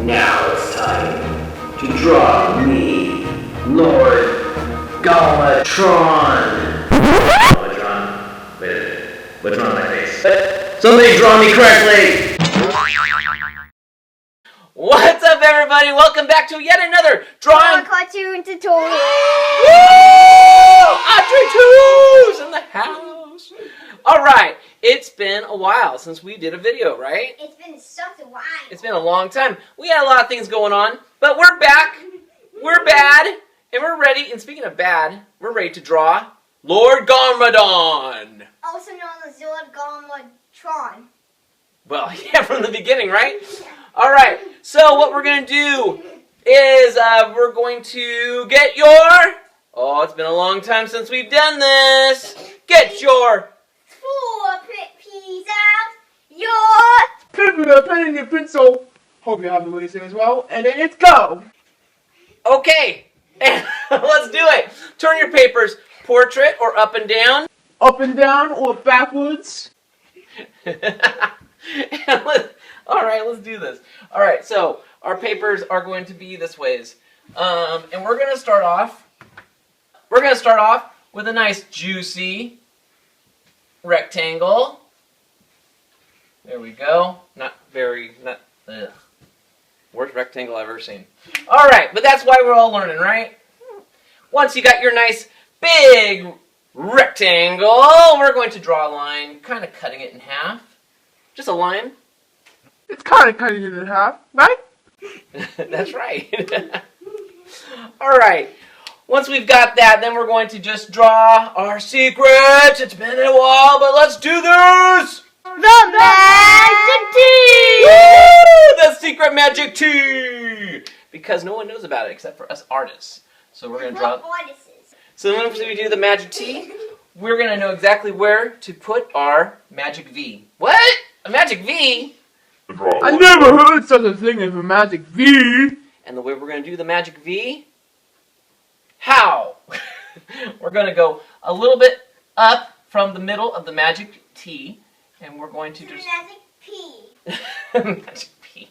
Now it's time to draw me, Lord Garmadon. Garmadon? Wait a minute. What's wrong with my face? Somebody draw me correctly! What's up, everybody? Welcome back to yet another drawing cartoon tutorial. Woo! Audrey 2's in the house. All right, it's been a while since we did a video, right? It's been such a while. It's been a long time. We had a lot of things going on, but we're back. We're bad, and we're ready. And speaking of bad, we're ready to draw Lord Garmadon. Also known as Lord Garmadon. Well, yeah, from the beginning, right? All right, so what we're going to do is we're going to get your... Oh, it's been a long time since we've done this. Get your... 4 peas out. Your... With a pen and your pencil. Hope you have the releasing as well. And then it's go. Okay, let's do it. Turn your papers portrait or up and down. Up and down or backwards. All right, let's do this. All right, so our papers are going to be this ways, and we're going to start off. We're going to start off with a nice juicy rectangle. There we go. Worst rectangle I've ever seen. All right, but that's why we're all learning, right? Once you got your nice big rectangle, we're going to draw a line, kind of cutting it in half. Just a line. It's kind of cutting it in half, right? That's right. All right. Once we've got that, then we're going to just draw our secrets. It's been a while, but let's do this! The magic tea! Woo! The secret magic tea! Because no one knows about it except for us artists. So we're going to draw... So once we do the magic tea, we're going to know exactly where to put our magic V. What? A magic V? I never heard such a thing as a magic V. And the way we're going to do the magic V? How? We're going to go a little bit up from the middle of the magic T, and we're going to just... Magic P. Magic P.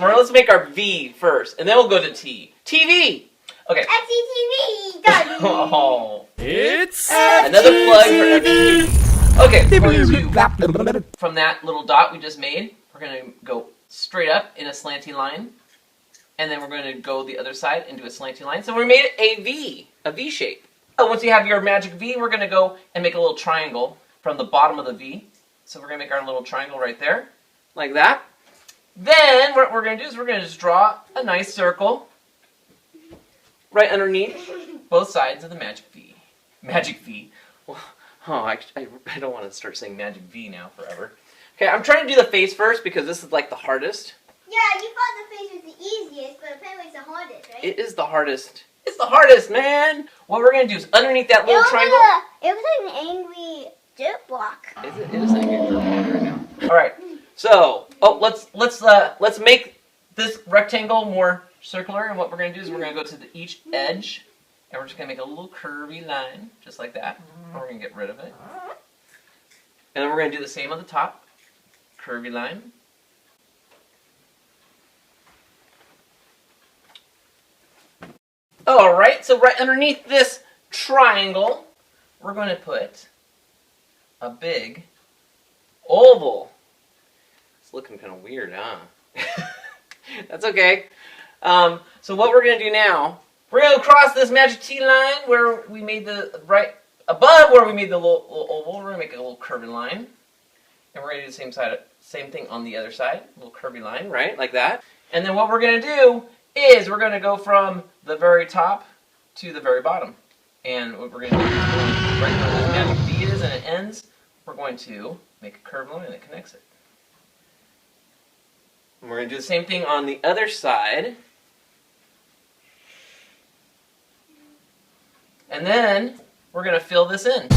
Let's make our V first, and then we'll go to T. TV! Okay. FCTV, Daddy. Oh. It's Another plug for FCTV. Okay, from that little dot we just made, we're going to go straight up in a slanty line. And then we're going to go the other side and do a slanty line. So we made a V shape. Once you have your magic V, we're going to go and make a little triangle from the bottom of the V. So we're going to make our little triangle right there, like that. Then what we're going to do is we're going to just draw a nice circle right underneath both sides of the magic V. Magic V. Well, I don't want to start saying magic V now forever. Okay, I'm trying to do the face first because this is like the hardest. Yeah, you thought the face was the easiest, but apparently it's the hardest, right? It is the hardest. It's the hardest, man! What we're going to do is underneath that little triangle... It was like an angry dirt block. It is an angry dirt block right now. Alright, so, let's make this rectangle more circular, and what we're going to do is we're going to go to each edge, and we're just going to make a little curvy line, just like that. And we're going to get rid of it. And then we're going to do the same on the top. Curvy line. Alright, so right underneath this triangle, we're going to put a big oval. It's looking kind of weird, huh? That's okay. So what we're going to do now, we're going to cross this magic T line where we made the, right above where we made the little oval, we're going to make a little curvy line. And we're going to do the same thing on the other side, a little curvy line, right, like that. And then what we're going to do is we're going to go from the very top to the very bottom. And what we're going to do is right where this magic V is and it ends, we're going to make a curved line that connects it. And we're going to do the same thing on the other side. And then we're going to fill this in.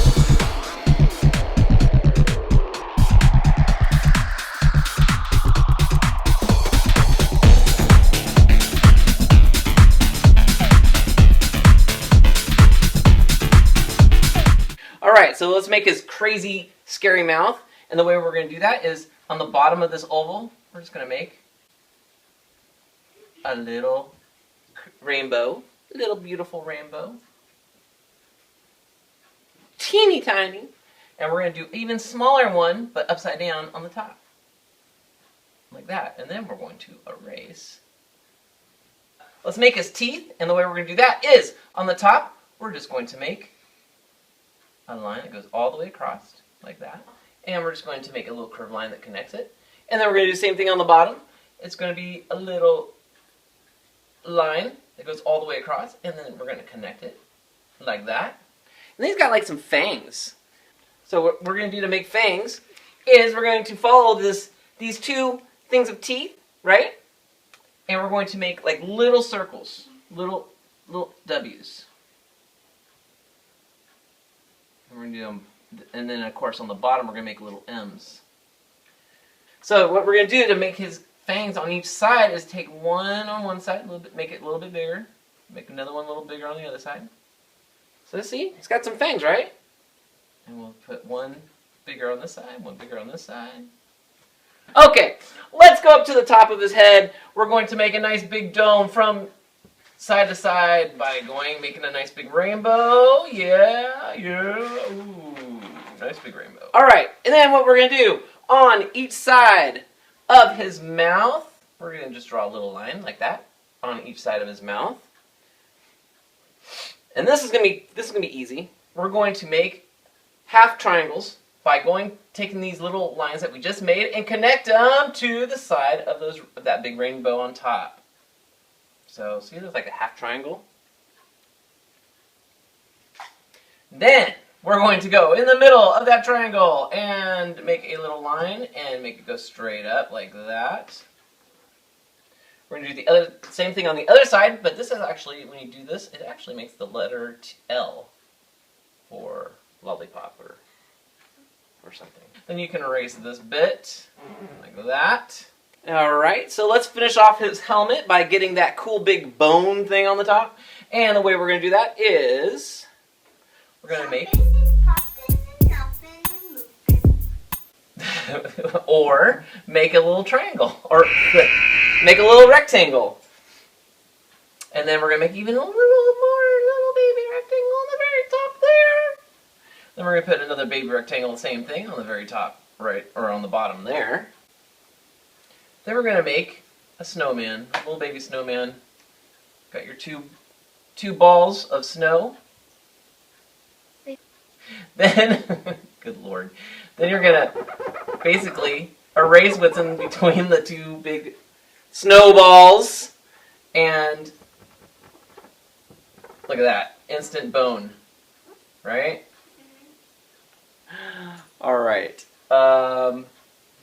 Alright, so let's make his crazy, scary mouth. And the way we're going to do that is on the bottom of this oval, we're just going to make a little rainbow, little beautiful rainbow. Teeny tiny. And we're going to do even smaller one, but upside down on the top. Like that. And then we're going to erase. Let's make his teeth, and the way we're going to do that is, on the top, we're just going to make a line that goes all the way across, like that. And we're just going to make a little curved line that connects it. And then we're going to do the same thing on the bottom. It's going to be a little line that goes all the way across, and then we're going to connect it like that. And then he's got like some fangs. So what we're going to do to make fangs is we're going to follow these two things of teeth, right? And we're going to make like little circles, little W's. And we're going to do them, and then of course on the bottom we're going to make little M's. So what we're going to do to make his fangs on each side is take one on one side, a little bit, make it a little bit bigger, make another one a little bigger on the other side. So see, he's got some fangs, right? And we'll put one bigger on this side, one bigger on this side. Okay, let's go up to the top of his head. We're going to make a nice big dome from side to side by making a nice big rainbow. Yeah. Ooh, nice big rainbow. All right, and then what we're going to do on each side of his mouth, we're going to just draw a little line like that on each side of his mouth. And this is going to be easy. We're going to make half triangles by taking these little lines that we just made and connect them to the side of that big rainbow on top. So see, there's like a half triangle. Then we're going to go in the middle of that triangle and make a little line and make it go straight up like that. We're going to do the same thing on the other side, but this is actually, when you do this, it actually makes the letter L for lollipop or something. Then you can erase this bit like that. Alright, so let's finish off his helmet by getting that cool big bone thing on the top. And the way we're going to do that is we're going to make or make a little triangle or make a little rectangle. And then we're going to make even a little baby rectangle on the very top there. Then we're going to put another baby rectangle, the same thing, on the very top, right, or on the bottom there. Then we're going to make a snowman, a little baby snowman. Got your two balls of snow. Then, good Lord, then you're going to basically erase what's in between the two big snowballs. And look at that, instant bone, right? All right.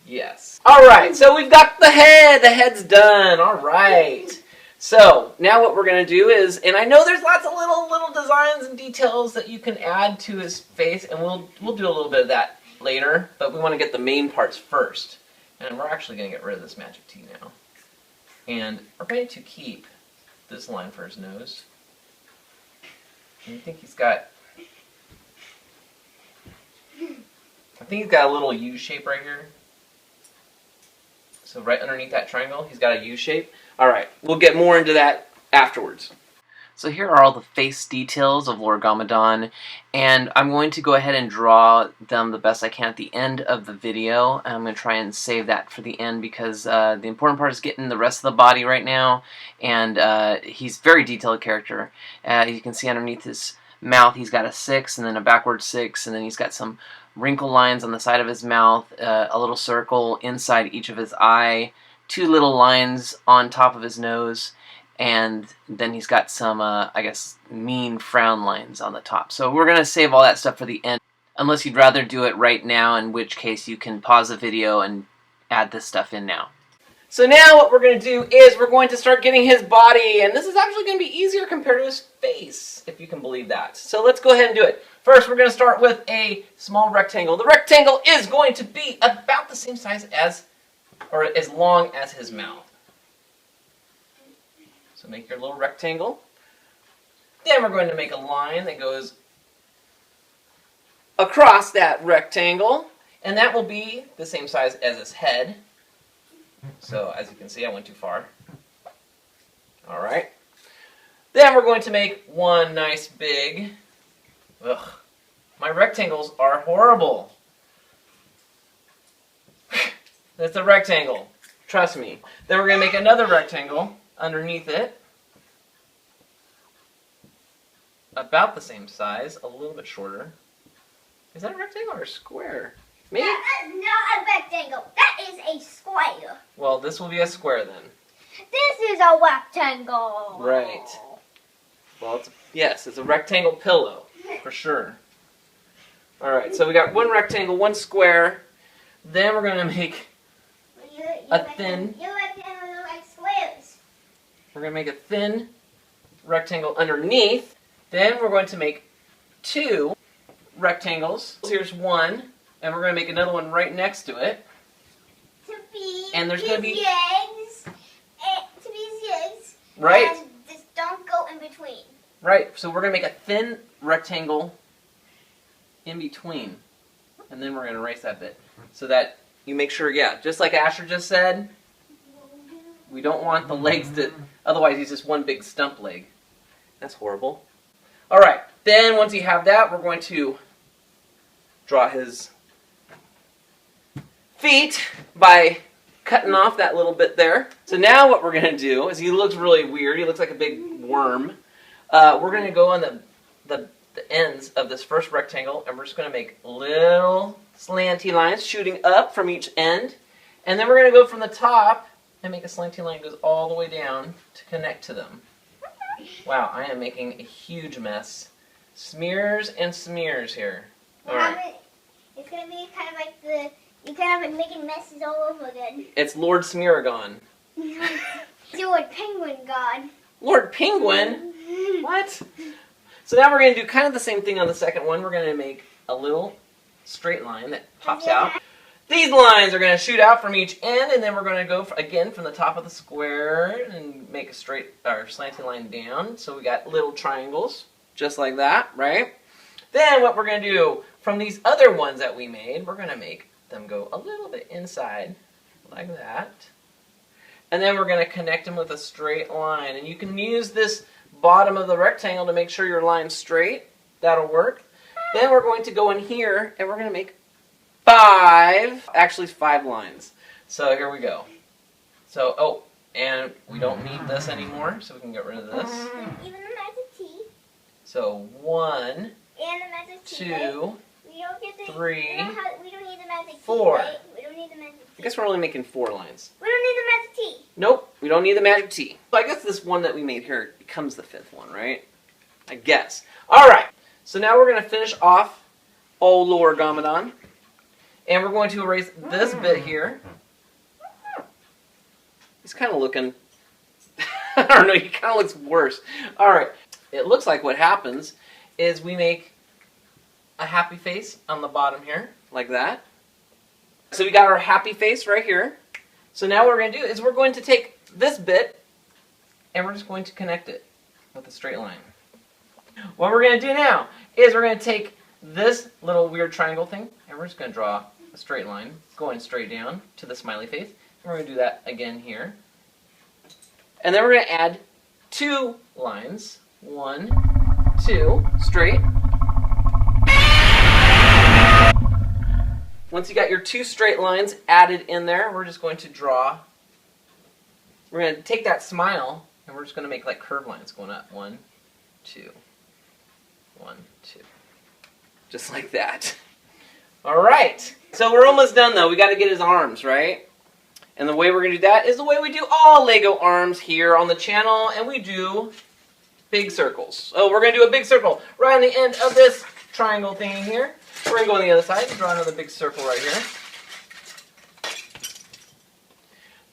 Yes. All right. So we've got the head. The head's done. All right. So now what we're going to do is, and I know there's lots of little designs and details that you can add to his face, and we'll do a little bit of that later. But we want to get the main parts first, and we're actually going to get rid of this magic tea now, and we're going to keep this line for his nose. And I think he's got. I think he's got a little U shape right here. So right underneath that triangle, he's got a U shape. All right, we'll get more into that afterwards. So here are all the face details of Lord Garmadon, and I'm going to go ahead and draw them the best I can at the end of the video. And I'm going to try and save that for the end because the important part is getting the rest of the body right now, and he's a very detailed character. You can see underneath his mouth, he's got a 6, and then a backward 6, and then he's got some wrinkle lines on the side of his mouth, a little circle inside each of his eye, 2 little lines on top of his nose, and then he's got some, I guess, mean frown lines on the top. So we're going to save all that stuff for the end, unless you'd rather do it right now, in which case you can pause the video and add this stuff in now. So now what we're going to do is we're going to start getting his body, and this is actually going to be easier compared to his face, if you can believe that. So let's go ahead and do it. First, we're going to start with a small rectangle. The rectangle is going to be about the same size as, or as long as his mouth. So make your little rectangle. Then we're going to make a line that goes across that rectangle, and that will be the same size as his head. So as you can see, I went too far. Alright. Then we're going to make one nice big... Ugh. My rectangles are horrible. That's a rectangle. Trust me. Then we're going to make another rectangle underneath it. About the same size, a little bit shorter. Is that a rectangle or a square? Maybe? That is not a rectangle. That is a square. Well, this will be a square then. This is a rectangle. Right. Well, yes, it's a rectangle pillow, for sure. Alright, so we got one rectangle, one square. Then we're going to make a thin... Your rectangles look like squares. We're going to make a thin rectangle underneath. Then we're going to make two rectangles. Here's one, and we're going to make another one right next to it. To be And there's going to be... zigs. To be zigs. Right. And just don't go in between. Right, so we're going to make a thin rectangle in between. And then we're going to erase that bit. So that you make sure, yeah, just like Asher just said, we don't want the legs to... Otherwise, he's just one big stump leg. That's horrible. Alright, then once you have that, we're going to draw his feet by cutting off that little bit there. So now what we're going to do is he looks really weird. He looks like a big worm. We're going to go on the ends of this first rectangle, and we're just going to make little slanty lines shooting up from each end. And then we're going to go from the top and make a slanty line that goes all the way down to connect to them. Wow, I am making a huge mess. Smears and smears here. All right. It's going to be kind of like you're kind of like making messes all over again. It's Lord Smearagon. Lord Penguin God. Lord Penguin? What? So now we're going to do kind of the same thing on the second one. We're going to make a little straight line that pops out. These lines are going to shoot out from each end, and then we're going to go, again, from the top of the square and make a straight or slanting line down. So we got little triangles, just like that, right? Then what we're going to do, from these other ones that we made, we're going to make them go a little bit inside, like that. And then we're going to connect them with a straight line. And you can use this bottom of the rectangle to make sure your line's straight. That'll work. Then we're going to go in here, and we're going to make five lines. So here we go. So, oh, and we don't need this anymore, so we can get rid of this. Even the magic T. So 1, And the magic T. 2, Right? We don't get the, 3, we don't need the magic T. 4. Right? We don't need the magic T. I guess we're only making 4 lines. We don't need the magic T. Nope, we don't need the magic T. So I guess this one that we made here becomes the 5th one, right? I guess. Alright, so now we're going to finish off old Lord Garmadon. And we're going to erase this bit here. He's kind of looking... I don't know, he kind of looks worse. Alright, it looks like what happens is we make a happy face on the bottom here, like that. So we got our happy face right here. So now what we're going to do is we're going to take this bit and we're just going to connect it with a straight line. What we're going to do now is we're going to take this little weird triangle thing and we're just going to draw a straight line going straight down to the smiley face. And we're going to do that again here. And then we're going to add 2 lines. 1, 2, straight. Once you got your 2 straight lines added in there, we're just going to draw. We're going to take that smile and we're just going to make like curved lines going up. 1, 2, 1, 2. Just like that. Alright. So we're almost done though. We got to get his arms, right? And the way we're going to do that is the way we do all Lego arms here on the channel. And we do big circles. So we're going to do a big circle right on the end of this triangle thingy here. We're going to go on the other side and draw another big circle right here.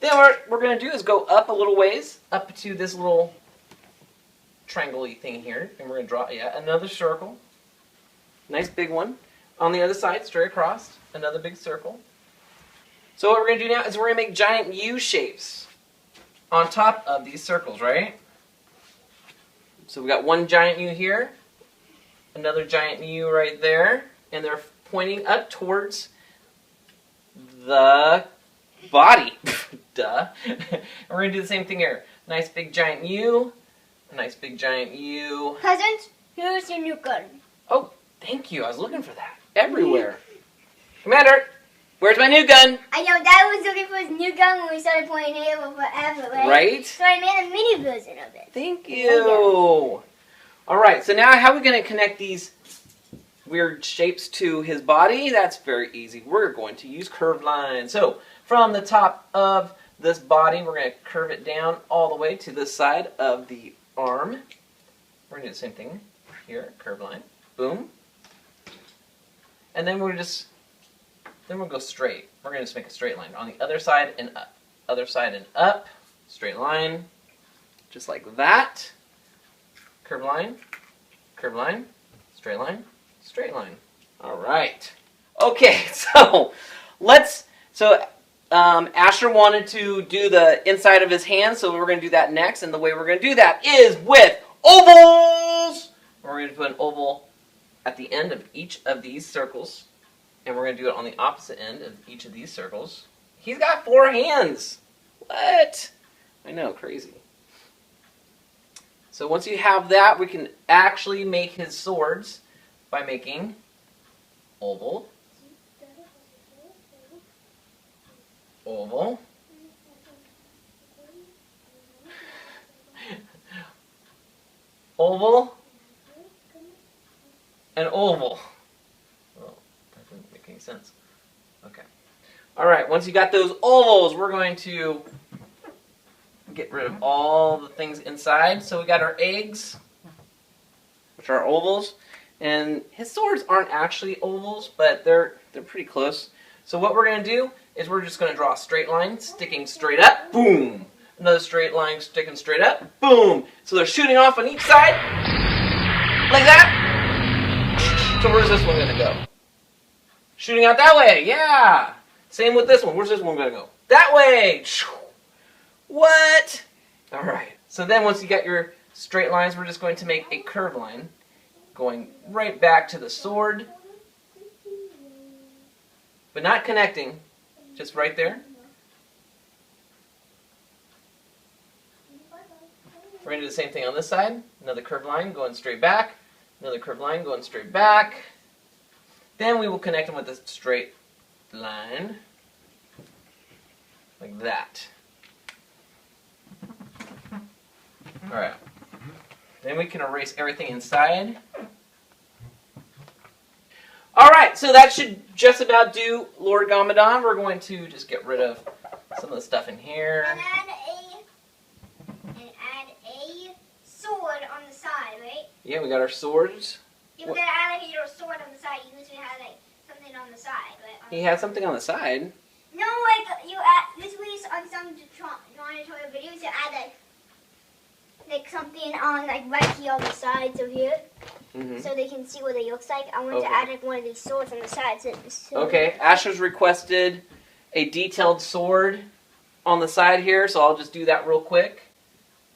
Then what we're going to do is go up a little ways, up to this little triangle-y thing here. And we're going to draw, another circle. Nice big one. On the other side, straight across, another big circle. So what we're going to do now is we're going to make giant U shapes on top of these circles, right? So we got one giant U here, another giant U right there, and they're pointing up towards the body. Duh. And we're going to do the same thing here. Nice big giant U. A nice big giant U. Cousins, here's your new gun. Oh, thank you. I was looking for that. Everywhere. Commander, where's my new gun? I know Dad was looking for his new gun when we started playing Halo forever, right? Right? So I made a mini version of it. Thank you. Alright, so now how are we going to connect these weird shapes to his body? That's very easy. We're going to use curved lines. So, from the top of this body, we're going to curve it down all the way to this side of the arm. We're going to do the same thing here, curved line. Boom. And then we'll go straight. We're going to just make a straight line on the other side and up. Other side and up. Straight line. Just like that. Curved line. Curved line. Straight line. Straight line. All right. Okay, so Asher wanted to do the inside of his hand, so we're going to do that next. And the way we're going to do that is with ovals. We're going to put an oval at the end of each of these circles. And we're going to do it on the opposite end of each of these circles. He's got 4 hands. What? I know, crazy. So once you have that, we can actually make his swords by making oval, oval, oval, and oval. Well, that didn't make any sense. Okay. All right, once you got those ovals, we're going to get rid of all the things inside. So we got our eggs, which are ovals. And his swords aren't actually ovals, but they're pretty close. So what we're going to do is we're just going to draw a straight line, sticking straight up, boom. Another straight line sticking straight up, boom. So they're shooting off on each side, like that. So where's this one going to go? Shooting out that way, yeah. Same with this one. Where's this one going to go? That way. What? All right. So then once you got your straight lines, we're just going to make a curved line going right back to the sword, but not connecting, just right there. We're going to do the same thing on this side. Another curved line going straight back. Another curved line going straight back. Then we will connect them with a straight line, like that. Alright. Then we can erase everything inside. Alright, so that should just about do Lord Garmadon. We're going to just get rid of some of the stuff in here. And add a sword on the side, right? Yeah, we got our swords. You gotta add a little sword on the side. You usually have like something on the side, right? He has something on the side. No, like you add this week on some trying to show you videos. You add like something on like right here on the sides of here, so they can see what it looks like. I wanted to add like one of these swords on the sides. Okay, Asher's requested a detailed sword on the side here, so I'll just do that real quick.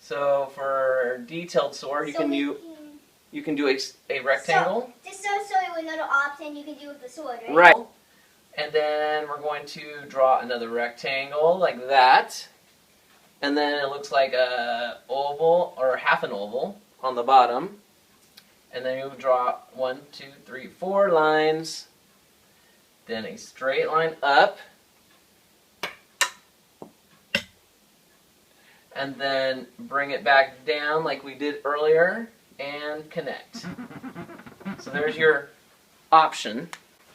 So for detailed sword, you can do a rectangle. So, just so you another option you can do with the sword, right? Right. And then we're going to draw another rectangle like that. And then it looks like a oval or half an oval on the bottom. And then you draw 1, 2, 3, 4 lines. Then a straight line up. And then bring it back down like we did earlier and connect. So there's your option.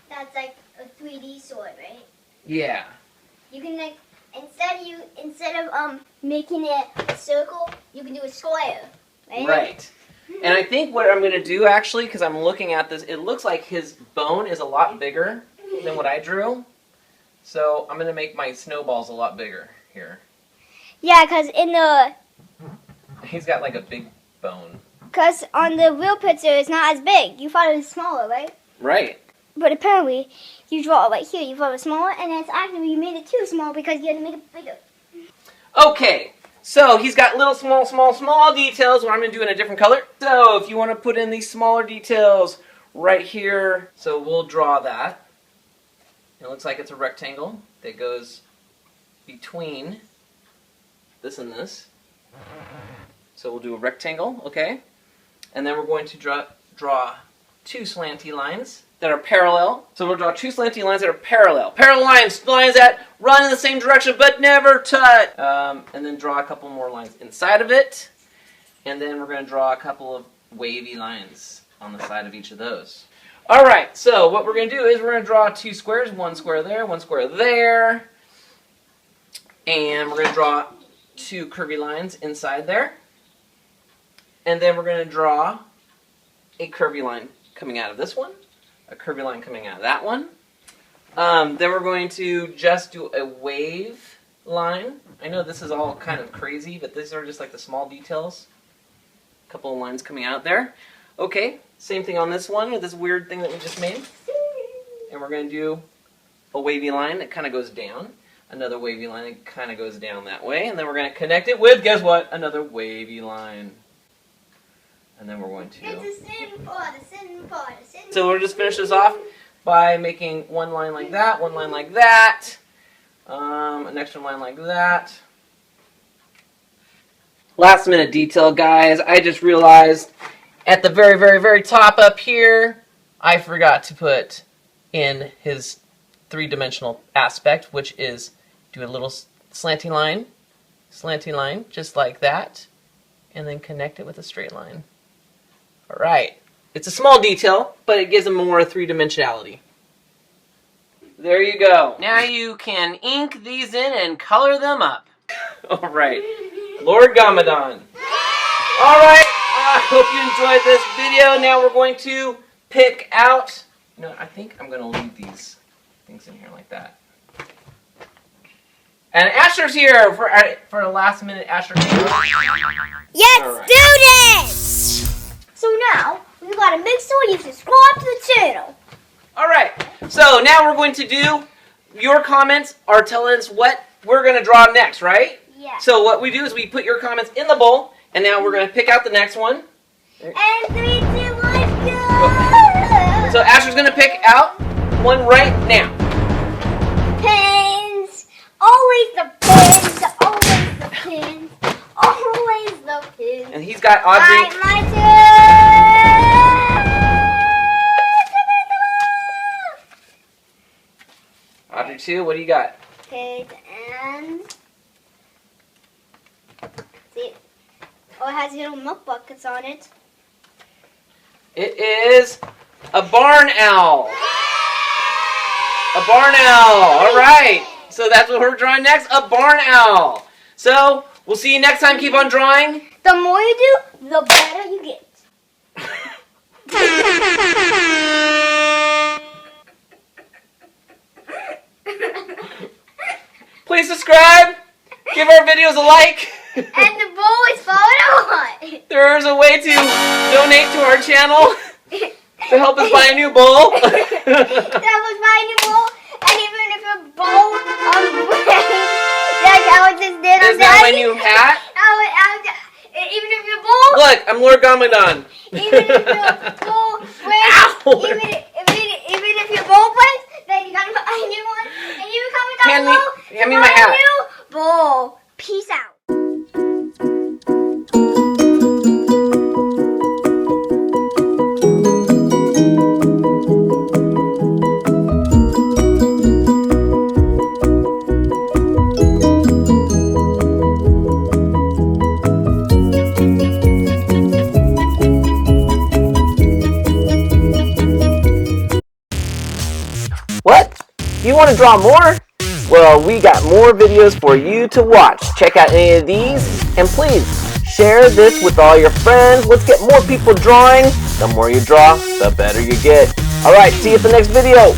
That's like a 3D sword, right? Yeah. You can like instead of making it a circle, you can do a square, right? Right. And I think what I'm going to do actually, because I'm looking at this, it looks like his bone is a lot bigger than what I drew. So I'm going to make my snowballs a lot bigger here. Yeah, because He's got like a big bone. Because on the real picture, it's not as big. You thought it was smaller, right? Right. But apparently, you draw it right here. You thought it was smaller, and it's actually you made it too small because you had to make it bigger. Okay, so he's got little small details, what I'm going to do in a different color. So if you want to put in these smaller details right here, so we'll draw that. It looks like it's a rectangle that goes between this and this. So we'll do a rectangle, okay? And then we're going to draw two slanty lines that are parallel. So we'll draw two slanty lines that are parallel. Parallel lines that run in the same direction but never touch. And then draw a couple more lines inside of it. And then we're going to draw a couple of wavy lines on the side of each of those. All right, so what we're going to do is we're going to draw two squares, one square there, one square there. And we're going to draw two curvy lines inside there. And then we're going to draw a curvy line coming out of this one, a curvy line coming out of that one. Then we're going to just do a wave line. I know this is all kind of crazy, but these are just like the small details. A couple of lines coming out there. Okay, same thing on this one with this weird thing that we just made. And we're going to do a wavy line that kind of goes down. Another wavy line that kind of goes down that way. And then we're going to connect it with, guess what? Another wavy line. And then we're going to... It's a sin pot, a sin pot, a sin pot. So we'll just finish this off by making one line like that, one line like that, an extra line like that. Last minute detail, guys. I just realized at the very, very, very top up here, I forgot to put in his three-dimensional aspect, which is do a little slanty line, just like that, and then connect it with a straight line. All right. It's a small detail, but it gives them more three-dimensionality. There you go. Now you can ink these in and color them up. All right. Lord Garmadon. All right. I hope you enjoyed this video. Now we're going to pick out... No, I think I'm going to leave these things in here like that. And Asher's here for a last-minute Asher. Let's do this! So now, we gotta make sure you subscribe to the channel. Alright, so now we're going to do, your comments are telling us what we're going to draw next, right? Yeah. So what we do is we put your comments in the bowl, and now we're going to pick out the next one. And 3, 2, 1, go! So Asher's going to pick out one right now. Pins! Always the pins! Always the pins! Always the pins! And he's got Audrey. Alright, my turn! Audrey 2, what do you got? Okay, and... See? Oh, it has little milk buckets on it. It is a barn owl. A barn owl. All right. So that's what we're drawing next, a barn owl. So we'll see you next time. Keep on drawing. The more you do, the better you get. Please subscribe. Give our videos a like. And the bowl is falling on. There is a way to donate to our channel to help us buy a new bowl. That was my new bowl. And even if your bowl like I just did on Is that my new hat? Even if your bowl... Look, I'm Lord Garmadon. Even if your bowl breaks, even if your bowl breaks, then you gotta buy a new one. And you comment down below. Hand me my hat. New bowl. Peace out. What? You want to draw more? Well, we got more videos for you to watch. Check out any of these, and please share this with all your friends. Let's get more people drawing. The more you draw, the better you get. All right, see you at the next video.